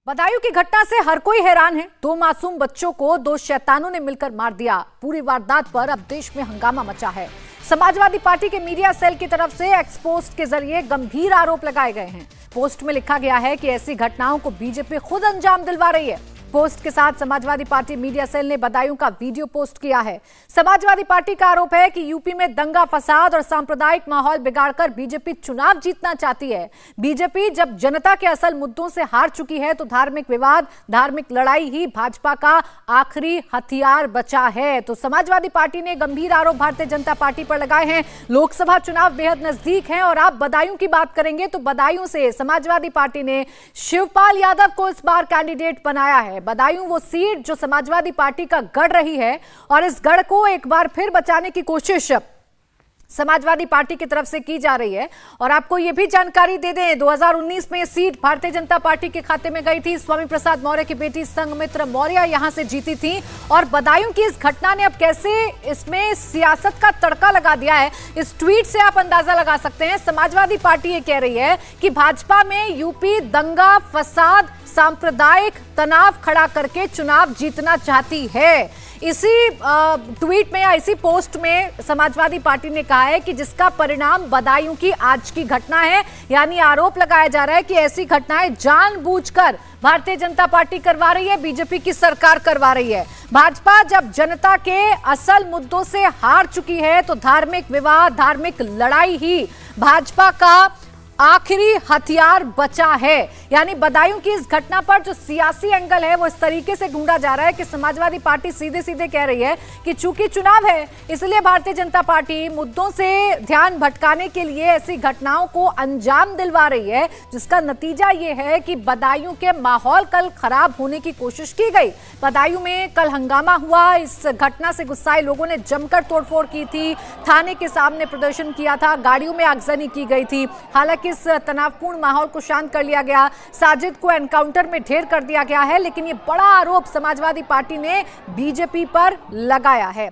बदायूं की घटना से हर कोई हैरान है। दो मासूम बच्चों को दो शैतानों ने मिलकर मार दिया। पूरी वारदात पर अब देश में हंगामा मचा है। समाजवादी पार्टी के मीडिया सेल की तरफ से एक्स पोस्ट के जरिए गंभीर आरोप लगाए गए हैं। पोस्ट में लिखा गया है कि ऐसी घटनाओं को बीजेपी खुद अंजाम दिलवा रही है। पोस्ट के साथ समाजवादी पार्टी मीडिया सेल ने बदायूं का वीडियो पोस्ट किया है। समाजवादी पार्टी का आरोप है कि यूपी में दंगा फसाद और सांप्रदायिक माहौल बिगाड़कर बीजेपी चुनाव जीतना चाहती है। बीजेपी जब जनता के असल मुद्दों से हार चुकी है तो धार्मिक विवाद, धार्मिक लड़ाई ही भाजपा का आखिरी हथियार बचा है। तो समाजवादी पार्टी ने गंभीर आरोप भारतीय जनता पार्टी पर लगाए हैं। लोकसभा चुनाव बेहद नजदीक है और आप बदायूं की बात करेंगे तो बदायूं से समाजवादी पार्टी ने शिवपाल यादव को इस बार कैंडिडेट बनाया है। बदायूं वो सीट जो समाजवादी पार्टी का गढ़ रही है और इस गढ़ को एक बार फिर बचाने की कोशिश समाजवादी पार्टी की तरफ से की जा रही है। और आपको यह भी जानकारी दे दें, 2019 में सीट भारतीय जनता पार्टी के खाते में गई थी। स्वामी प्रसाद मौर्य की बेटी संघमित्रा मौर्य यहां से जीती थी। और बदायूं की इस घटना ने अब कैसे इसमें सियासत का तड़का लगा दिया है, इस ट्वीट से आप अंदाजा लगा सकते हैं। समाजवादी पार्टी ये कह रही है कि भाजपा में यूपी दंगा फसाद सांप्रदायिक तनाव खड़ा करके चुनाव जीतना चाहती है। इसी ट्वीट में या इसी पोस्ट में समाजवादी पार्टी ने कहा है कि जिसका परिणाम बदायूं की आज की घटना है। यानी आरोप लगाया जा रहा है कि ऐसी घटनाएं जानबूझकर भारतीय जनता पार्टी करवा रही है, बीजेपी की सरकार करवा रही है। भाजपा जब जनता के असल मुद्दों से हार चुकी है तो धार्मिक विवाद, धार्मिक लड़ाई ही भाजपा का आखिरी हथियार बचा है। यानी बदायूं की इस घटना पर जो सियासी एंगल है वो इस तरीके से ढूंढा जा रहा है कि समाजवादी पार्टी सीधे सीधे कह रही है कि चूंकि चुनाव है इसलिए भारतीय जनता पार्टी मुद्दों से ध्यान भटकाने के लिए ऐसी घटनाओं को अंजाम दिलवा रही है, जिसका नतीजा ये है कि बदायूं के माहौल कल खराब होने की कोशिश की गई। बदायूं में कल हंगामा हुआ। इस घटना से गुस्साए लोगों ने जमकर तोड़फोड़ की थी, थाने के सामने प्रदर्शन किया था, गाड़ियों में आगजनी की गई थी। हालांकि इस तनावपूर्ण माहौल को शांत कर लिया गया। साजिद को एनकाउंटर में ढेर कर दिया गया है, लेकिन ये बड़ा आरोप समाजवादी पार्टी ने बीजेपी पर लगाया है।